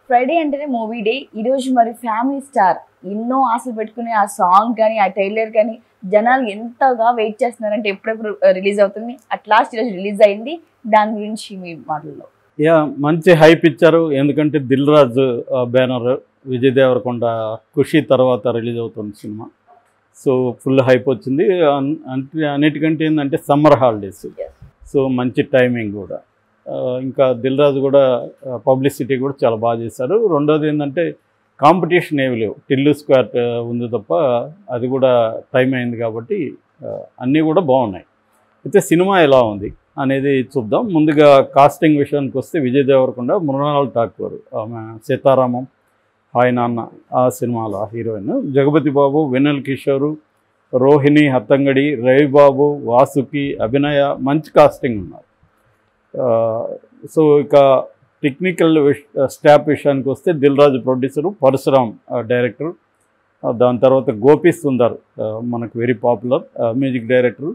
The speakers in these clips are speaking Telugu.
ఫ్రైడే అంటేనే మూవీ డే. ఈరోజు మరి ఫ్యామిలీ స్టార్ ఎన్నో ఆశలు పెట్టుకుని ఆ సాంగ్ కానీ ఆ ట్రైలర్ కానీ జనాలు ఎంతగా వెయిట్ చేస్తున్నారంటే ఎప్పుడెప్పుడు రిలీజ్ అవుతుంది. అట్ లాస్ట్ ఈరోజు రిలీజ్ అయింది. దాని గురించి మీ మాటల్లో. మంచి హైప్ ఇచ్చారు. ఎందుకంటే దిల్ రాజు బ్యానర్, విజయ్ దేవరకొండ ఖుషి తర్వాత రిలీజ్ అవుతుంది సినిమా. సో ఫుల్ హైప్ వచ్చింది. అన్నిటికంటే ఏంటంటే సమ్మర్ హాలిడేస్, సో మంచి టైమింగ్ కూడా. ఇంకా దిల్ రాజు కూడా పబ్లిసిటీ కూడా చాలా బాగా చేశారు. రెండోది ఏంటంటే కాంపిటీషన్ ఏమి లేవు, టిల్లు స్క్వేర్ ఉంది తప్ప, అది కూడా టైం అయింది కాబట్టి అన్నీ కూడా బాగున్నాయి. అయితే సినిమా ఎలా ఉంది అనేది చూద్దాం. ముందుగా కాస్టింగ్ విషయానికి వస్తే విజయ్ దేవరకొండ, మృణాల్ ఠాకూర్, ఆమె సీతారామం, హాయ్ నాన్న ఆ సినిమాలో హీరోయిన్, జగపతి బాబు, వెన్నెల కిషోరు, రోహిణి హత్తంగడి, రవిబాబు, వాసుకి, అభినయ, మంచి కాస్టింగ్ ఉన్నారు. సో ఇక టెక్నికల్ స్టాఫ్ విషయానికి వస్తే దిల్ రాజు ప్రొడ్యూసరు, పరశురామ్ డైరెక్టర్, దాని తర్వాత గోపి సుందర్ మనకు very popular music director,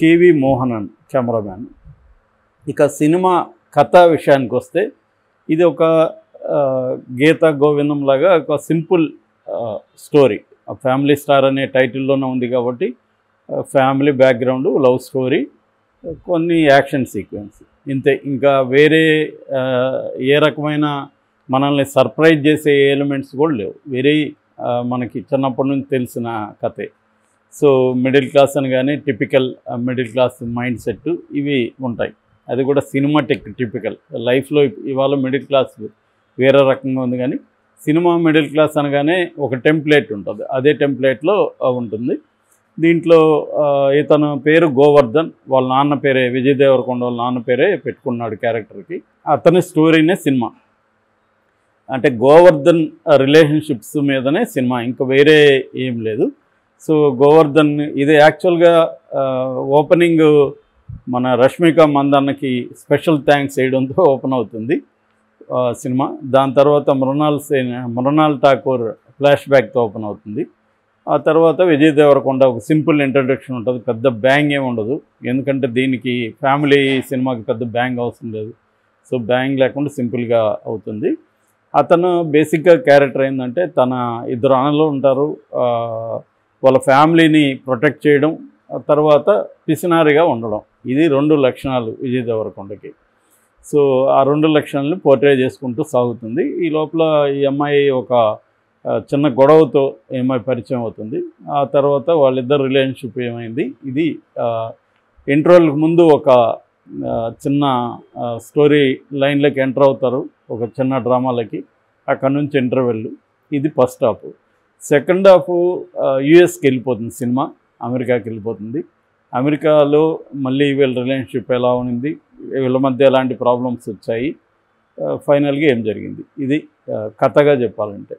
K V Mohanan cameraman. ఇక సినిమా కథ విషయానికి వస్తే ఇది ఒక గీత గోవిందం లాగా ఒక సింపుల్ స్టోరీ. ఫ్యామిలీ స్టార్ అనే టైటిల్లోనే ఉంది కాబట్టి ఫ్యామిలీ బ్యాక్గ్రౌండ్, లవ్ స్టోరీ, కొన్ని యాక్షన్ సీక్వెన్స్, ఇంతే. ఇంకా వేరే ఏ రకమైన మనల్ని సర్ప్రైజ్ చేసే ఎలిమెంట్స్ కూడా లేవు. వెరీ మనకి చిన్నప్పటి నుంచి తెలిసిన కథే. సో మిడిల్ క్లాస్ అని కానీ typical middle class mind set ఇవి ఉంటాయి. అది కూడా సినిమాటిక్ టిపికల్. లైఫ్లో ఇవాళ మిడిల్ క్లాస్ వేరే రకంగా ఉంది, కానీ సినిమా మిడిల్ క్లాస్ అనగానే ఒక టెంప్లెట్ ఉంటుంది, అదే టెంప్లెట్లో ఉంటుంది. దీంట్లో ఇతను పేరు గోవర్ధన్, వాళ్ళ నాన్న పేరే విజయ్ దేవరకొండ, వాళ్ళ నాన్న పేరే పెట్టుకున్నాడు క్యారెక్టర్కి. అతని స్టోరీనే సినిమా. అంటే గోవర్ధన్ రిలేషన్షిప్స్ మీదనే సినిమా, ఇంకా వేరే ఏం లేదు. సో గోవర్ధన్ ఇది యాక్చువల్గా ఓపెనింగ్ మన రష్మిక మందన్నకి స్పెషల్ థ్యాంక్స్ చేయడంతో ఓపెన్ అవుతుంది సినిమా. దాని తర్వాత మృణాల్ ఠాకూర్ ఫ్లాష్ బ్యాక్తో ఓపెన్ అవుతుంది. ఆ తర్వాత విజయ్ దేవరకొండ ఒక సింపుల్ ఇంట్రడక్షన్ ఉంటుంది, పెద్ద బ్యాంగ్ ఏమి ఉండదు. ఎందుకంటే దీనికి ఫ్యామిలీ సినిమాకి పెద్ద బ్యాంగ్ అవసరం లేదు. సో బ్యాంగ్ లేకుండా సింపుల్గా అవుతుంది. అతను బేసిక్గా క్యారెక్టర్ ఏంటంటే తన ఇద్దరు అన్నలు ఉంటారు, వాళ్ళ ఫ్యామిలీని ప్రొటెక్ట్ చేయడం, తర్వాత పిసినారిగా ఉండడం, ఇది రెండు లక్షణాలు విజయ్ దేవరకొండకి. సో ఆ రెండు లక్షణాలను పోర్ట్రే చేసుకుంటూ సాగుతుంది. ఈ లోపల ఈ అమ్మాయి ఒక చిన్న గొడవతో ఏమై పరిచయం అవుతుంది. ఆ తర్వాత వాళ్ళిద్దరు రిలేషన్షిప్ ఏమైంది, ఇది ఇంటర్వెల్కి ముందు ఒక చిన్న స్టోరీ లైన్లోకి ఎంటర్ అవుతారు, ఒక చిన్న డ్రామాలకి. అక్కడ నుంచి ఇంటర్వెల్, ఇది ఫస్ట్ హాఫ్. సెకండ్ హాఫ్ యుఎస్కి వెళ్ళిపోతుంది సినిమా, అమెరికాకి వెళ్ళిపోతుంది. అమెరికాలో మళ్ళీ వీళ్ళ రిలేషన్షిప్ ఎలా ఉంది, వీళ్ళ మధ్య ఎలాంటి ప్రాబ్లమ్స్ వచ్చాయి, ఫైనల్గా ఏం జరిగింది, ఇది కథగా చెప్పాలంటే.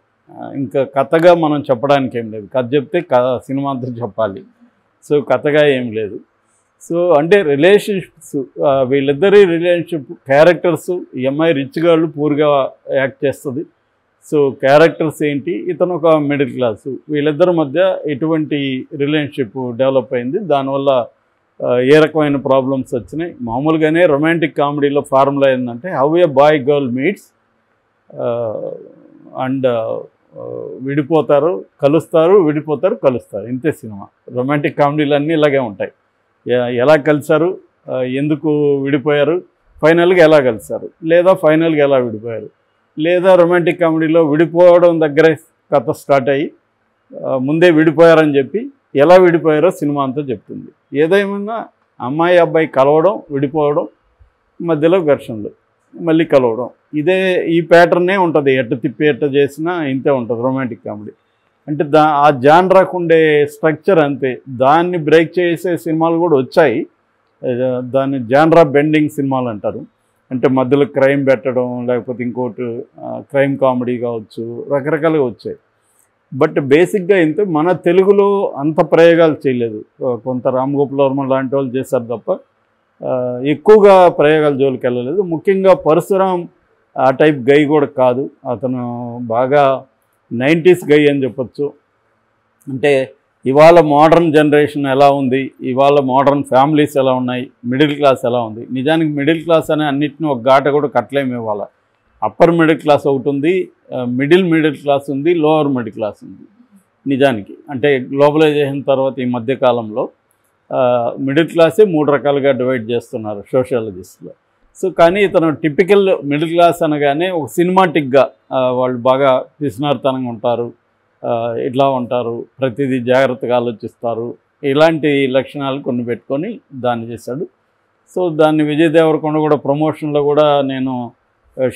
ఇంకా కథగా మనం చెప్పడానికి ఏం లేదు, కథ చెప్తే సినిమా అంతా చెప్పాలి. సో కథగా ఏం లేదు. సో అంటే రిలేషన్షిప్స్, వీళ్ళిద్దరి రిలేషన్షిప్ క్యారెక్టర్స్, ఈ అమ్మాయి రిచ్ గాళ్ళు పూర్గా యాక్ట్ చేస్తుంది. సో క్యారెక్టర్స్ ఏంటి, ఇతను ఒక మిడిల్ క్లాసు, వీళ్ళిద్దరి మధ్య ఎటువంటి రిలేషన్షిప్ డెవలప్ అయింది, దానివల్ల ఏ రకమైన ప్రాబ్లమ్స్ వచ్చినాయి. మామూలుగానే రొమాంటిక్ కామెడీలో ఫార్ములా ఏంటంటే how a boy girl meets and విడిపోతారు, కలుస్తారు, విడిపోతారు, కలుస్తారు, ఇంతే సినిమా. రొమాంటిక్ కామెడీలు అన్నీ ఇలాగే ఉంటాయి. ఎలా కలిశారు, ఎందుకు విడిపోయారు, ఫైనల్గా ఎలా కలిశారు, లేదా ఫైనల్గా ఎలా విడిపోయారు, లేదా రొమాంటిక్ కామెడీలో విడిపోవడం దగ్గరే కథ స్టార్ట్ అయ్యి ముందే విడిపోయారని చెప్పి ఎలా విడిపోయారో సినిమా అంతా చెప్తుంది. ఏదేమైనా అమ్మాయి అబ్బాయి కలవడం, విడిపోవడం, మధ్యలో ఘర్షణలు, మళ్ళీ కలవడం, ఇదే ఈ ప్యాటర్నే ఉంటుంది. ఎట్ట తిప్పి ఎట్ట చేసినా ఇంతే ఉంటుంది రొమాంటిక్ కామెడీ అంటే. ఆ జాన్రాకు ఉండే స్ట్రక్చర్ అంతే. దాన్ని బ్రేక్ చేసే సినిమాలు కూడా వచ్చాయి, దాన్ని జాన్రా బెండింగ్ సినిమాలు అంటారు. అంటే మధ్యలో క్రైమ్ పెట్టడం, లేకపోతే ఇంకోటి క్రైమ్ కామెడీ కావచ్చు, రకరకాలుగా వచ్చాయి. బట్ బేసిక్గా ఇంతే. మన తెలుగులో అంత ప్రయోగాలు చేయలేదు. కొంత రామ్ గోపాల్ వర్మ లాంటి వాళ్ళు చేశారు తప్ప ఎక్కువగా ప్రయోగాల జోలికి వెళ్ళలేదు. ముఖ్యంగా పరశురామ్ ఆ టైప్ గై కూడా కాదు, అతను బాగా 90s గై అని చెప్పచ్చు. అంటే ఇవాళ మోడర్న్ జనరేషన్ ఎలా ఉంది, ఇవాళ మోడర్న్ ఫ్యామిలీస్ ఎలా ఉన్నాయి, మిడిల్ క్లాస్ ఎలా ఉంది. నిజానికి మిడిల్ క్లాస్ అనే అన్నింటినీ ఒక ఘాట కూడా కట్టలేము ఇవాళ. అప్పర్ మిడిల్ క్లాస్ ఒకటి ఉంది, మిడిల్ క్లాస్ ఉంది, లోవర్ మిడిల్ క్లాస్ ఉంది. నిజానికి అంటే గ్లోబలైజేషన్ తర్వాత ఈ మధ్యకాలంలో మిడిల్ క్లాసే 3 రకాలుగా డివైడ్ చేస్తున్నారు సోషియాలజిస్టులు. సో కానీ ఇతను టిపికల్ మిడిల్ క్లాస్ అనగానే ఒక సినిమాటిక్గా వాళ్ళు బాగా పిసినారితనంగా ఉంటారు, ఇట్లా ఉంటారు, ప్రతిదీ జాగ్రత్తగా ఆలోచిస్తారు, ఇలాంటి లక్షణాలు కొన్ని పెట్టుకొని దాన్ని చేశాడు. సో దాన్ని విజయ్ దేవరకొండ కూడా ప్రమోషన్లో కూడా నేను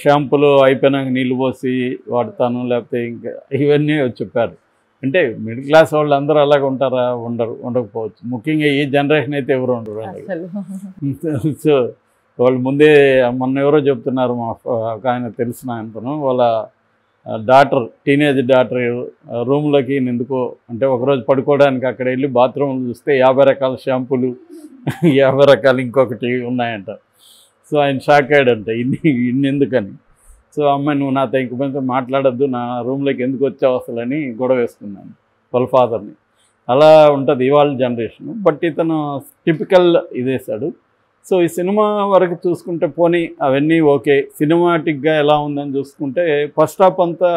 షాంపూలు అయిపోయినాక నీళ్ళు పోసి వాడతాను, లేకపోతే ఇంకా ఇవన్నీ చెప్పారు. అంటే మిడిల్ క్లాస్ వాళ్ళు అందరూ అలాగే ఉంటారా? ఉండకపోవచ్చు. ముఖ్యంగా ఈ జనరేషన్ అయితే ఎవరు ఉండరు అలాగే. సో వాళ్ళు ముందే మొన్న ఎవరో చెప్తున్నారు, మా ఆయన తెలిసిన ఆయనతోను, వాళ్ళ టీనేజ్ డాటర్ రూమ్లోకి ఎందుకో అంటే ఒకరోజు పడుకోవడానికి అక్కడ వెళ్ళి బాత్రూమ్లు చూస్తే 50 రకాల షాంపూలు 50 రకాలు ఇంకొకటి ఉన్నాయంట. సో ఆయన షాక్ అయ్యాడంట, ఇన్ని ఎందుకని. సో అమ్మాయి నువ్వు నాతో ఇంక కొంచెం మాట్లాడద్దు, నా రూమ్లోకి ఎందుకు వచ్చావు అసలని గొడవ వేసుకున్నాను వాళ్ళ ఫాదర్ని. అలా ఉంటుంది ఇవాళ జనరేషన్. బట్ ఇతను టిపికల్ ఇదేశాడు. సో ఈ సినిమా వరకు చూసుకుంటే పోనీ అవన్నీ ఓకే, సినిమాటిక్గా ఎలా ఉందని చూసుకుంటే ఫస్ట్ హాఫ్ అంతా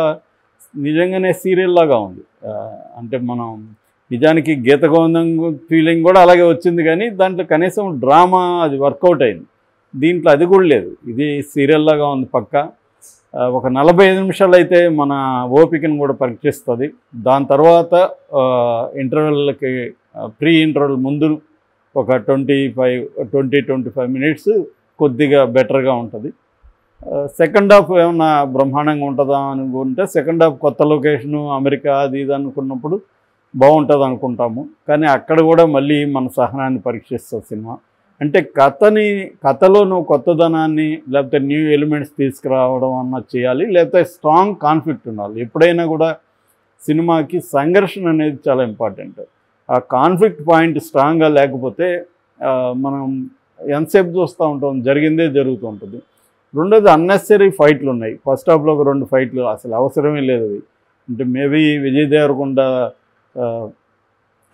నిజంగానే సీరియల్ లాగా ఉంది. అంటే మనం నిజానికి గీత గోవిందం ఫీలింగ్ కూడా అలాగే వచ్చింది, కానీ దాంట్లో కనీసం డ్రామా అది వర్కౌట్ అయింది. దీంట్లో అది కూడా లేదు, ఇది సీరియల్ లాగా ఉంది పక్కా. ఒక 45 నిమిషాలు అయితే మన ఓపికను కూడా పరీక్షిస్తుంది. దాని తర్వాత ఇంటర్వెల్కి ప్రీ ఇంటర్వెల్ ముందు ఒక 20-25 మినిట్స్ కొద్దిగా బెటర్గా ఉంటుంది. సెకండ్ హాఫ్ ఏమన్నా బ్రహ్మాండంగా ఉంటుందా అనుకుంటే సెకండ్ హాఫ్ కొత్త లొకేషను అమెరికా అది ఇది అనుకున్నప్పుడు బాగుంటుంది అనుకుంటాము. కానీ అక్కడ కూడా మళ్ళీ మన సహనాన్ని పరీక్షిస్తుంది సినిమా. అంటే కథలో నువ్వు కొత్తదనాన్ని లేకపోతే న్యూ ఎలిమెంట్స్ తీసుకురావడం అన్న చేయాలి, లేకపోతే స్ట్రాంగ్ కాన్ఫ్లిక్ట్ ఉండాలి. ఎప్పుడైనా కూడా సినిమాకి సంఘర్షణ అనేది చాలా ఇంపార్టెంట్. ఆ కాన్ఫ్లిక్ట్ పాయింట్ స్ట్రాంగ్గా లేకపోతే మనం ఎంతసేపు చూస్తూ ఉంటాం, జరిగిందే జరుగుతూ ఉంటుంది. రెండోది అన్నెసరీ ఫైట్లు ఉన్నాయి. ఫస్ట్ హాఫ్లో ఒక 2 ఫైట్లు అసలు అవసరమే లేదు అవి. అంటే మేబీ విజయ్ దేవరకొండ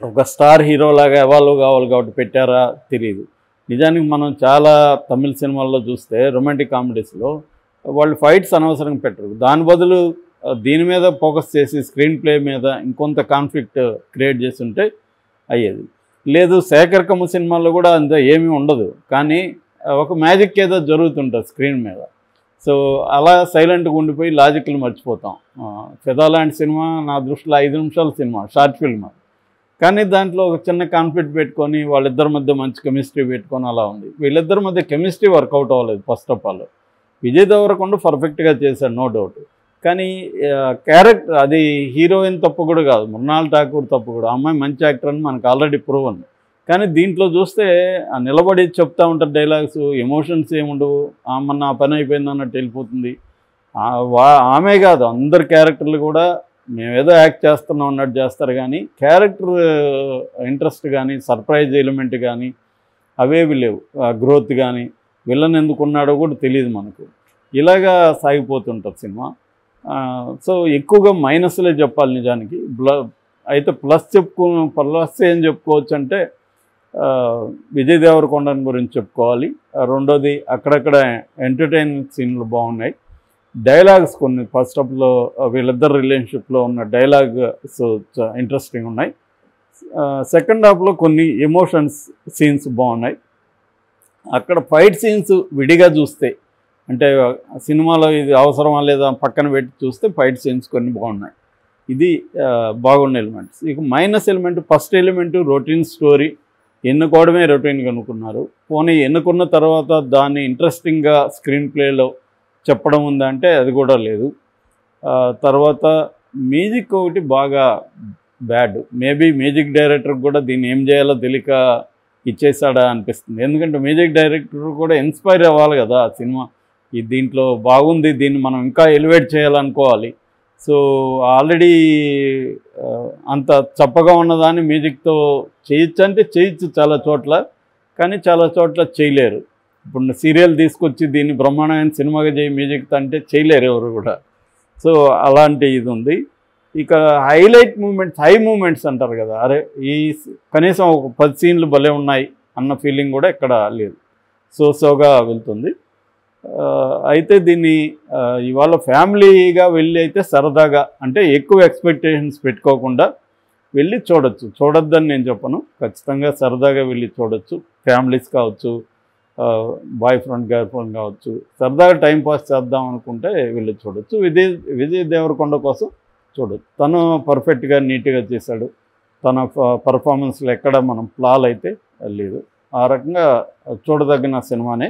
ఒక స్టార్ హీరోలాగా ఎవాల్వ్ కావాలి కాబట్టి పెట్టారా తెలియదు. నిజానికి మనం చాలా తమిళ సినిమాల్లో చూస్తే రొమాంటిక్ కామెడీస్లో వాళ్ళు ఫైట్స్ అనవసరంగా పెట్టరు. దాని బదులు దీని మీద ఫోకస్ చేసి స్క్రీన్ ప్లే మీద ఇంకొంత కాన్ఫ్లిక్ట్ క్రియేట్ చేస్తుంటే అయ్యేది. లేదు శేఖర్ కమ్మ సినిమాల్లో కూడా అంత ఏమీ ఉండదు, కానీ ఒక మ్యాజిక్ ఏదో జరుగుతుంటుంది స్క్రీన్ మీద. సో అలా సైలెంట్గా ఉండిపోయి లాజిక్లు మర్చిపోతాం. ఫిదా లాంటి సినిమా నా దృష్టిలో 5 నిమిషాల సినిమా, షార్ట్ ఫిల్మ్, కానీ దాంట్లో ఒక చిన్న కాన్ఫ్లిక్ట్ పెట్టుకొని వాళ్ళిద్దరి మధ్య మంచి కెమిస్ట్రీ పెట్టుకొని అలా ఉంది. వీళ్ళిద్దరి మధ్య కెమిస్ట్రీ వర్కౌట్ అవ్వలేదు first of all. Vijay Devarakonda పర్ఫెక్ట్గా చేశాడు, నో డౌట్. కానీ క్యారెక్టర్ అది హీరోయిన్ తప్పు కూడా కాదు, మృణాల్ ఠాకూర్ తప్పు కూడా. అమ్మాయి మంచి యాక్టర్ అని మనకు ఆల్రెడీ ప్రూవన్. కానీ దీంట్లో చూస్తే నిలబడి చెప్తూ ఉంటారు డైలాగ్స్, ఎమోషన్స్ ఏముండవు, మన పని అయిపోయింది అన్నట్టు వెళ్ళిపోతుంది. ఆమె కాదు అందరు క్యారెక్టర్లు కూడా మేమేదో యాక్ట్ చేస్తున్నాం అన్నట్టు చేస్తారు, కానీ క్యారెక్టర్ ఇంట్రెస్ట్ కానీ సర్ప్రైజ్ ఎలిమెంట్ కానీ అవేవి లేవు. గ్రోత్ కానీ విలన్ ఎందుకున్నాడో కూడా తెలియదు మనకు. ఇలాగా సాగిపోతుంటుంది సినిమా. సో ఎక్కువగా మైనస్లే చెప్పాలి నిజానికి. అయితే ప్లస్ ఏం చెప్పుకోవచ్చు అంటే విజయ్ దేవరకొండని గురించి చెప్పుకోవాలి. రెండోది అక్కడక్కడ ఎంటర్టైన్మెంట్ సీన్లు బాగున్నాయి. డైలాగ్స్ కొన్ని ఫస్ట్ హాఫ్లో వీళ్ళిద్దరు రిలేషన్షిప్లో ఉన్న డైలాగ్స్ ఇంట్రెస్టింగ్ ఉన్నాయి. సెకండ్ హాఫ్లో కొన్ని ఎమోషన్స్ సీన్స్ బాగున్నాయి. అక్కడ ఫైట్ సీన్స్ విడిగా చూస్తే అంటే సినిమాలో ఇది అవసరమా లేదా పక్కన పెట్టి చూస్తే ఫైట్ సీన్స్ కొన్ని బాగున్నాయి. ఇది బాగున్న ఎలిమెంట్స్. ఇక minus element, first element routine story, ఎన్నుకోవడమే రొటీన్గా అనుకున్నారు. పోనీ ఎన్నుకున్న తర్వాత దాన్ని ఇంట్రెస్టింగ్గా స్క్రీన్ ప్లేలో చెప్పడం ఉందంటే అది కూడా లేదు. తర్వాత మ్యూజిక్ ఒకటి బాగా బ్యాడ్. మేబీ మ్యూజిక్ డైరెక్టర్కి కూడా దీన్ని ఏం చేయాలో తెలియక ఇచ్చేసాడా అనిపిస్తుంది. ఎందుకంటే మ్యూజిక్ డైరెక్టర్ కూడా ఇన్స్పైర్ అవ్వాలి కదా ఆ సినిమా. దీంట్లో బాగుంది, దీన్ని మనం ఇంకా ఎలివేట్ చేయాలనుకోవాలి. సో ఆల్రెడీ అంత చప్పగా ఉన్నదాన్ని మ్యూజిక్తో చేయొచ్చు అంటే చేయొచ్చు చాలా చోట్ల, కానీ చాలా చోట్ల చేయలేరు. ఇప్పుడు సీరియల్ తీసుకొచ్చి దీన్ని బ్రహ్మాండమైన సినిమాగా చేయి మ్యూజిక్తో అంటే చేయలేరు ఎవరు కూడా. సో అలాంటి ఇది ఉంది. ఇక హైలైట్ మూమెంట్స్, హై మూమెంట్స్ అంటారు కదా, అరే ఈ కనీసం ఒక 10 సీన్లు భలే ఉన్నాయి అన్న ఫీలింగ్ కూడా ఇక్కడ లేదు. సోగా వెళ్తుంది. అయితే దీన్ని ఇవాళ ఫ్యామిలీగా వెళ్ళి అయితే సరదాగా అంటే ఎక్కువ ఎక్స్పెక్టేషన్స్ పెట్టుకోకుండా వెళ్ళి చూడొచ్చు. చూడొద్దని నేను చెప్పను, ఖచ్చితంగా సరదాగా వెళ్ళి చూడొచ్చు. ఫ్యామిలీస్ కావచ్చు, బాయ్ ఫ్రెండ్ గర్ల్ ఫ్రెండ్ కావచ్చు, సరదాగా టైంపాస్ చేద్దాం అనుకుంటే వెళ్ళి చూడొచ్చు. విజయ్ దేవరకొండ కోసం చూడొచ్చు. తను పర్ఫెక్ట్గా నీట్గా చేశాడు. తన పర్ఫార్మెన్స్లో ఎక్కడ మనం ఫ్లాల్ అయితే లేదు. ఆ రకంగా చూడదగిన సినిమానే.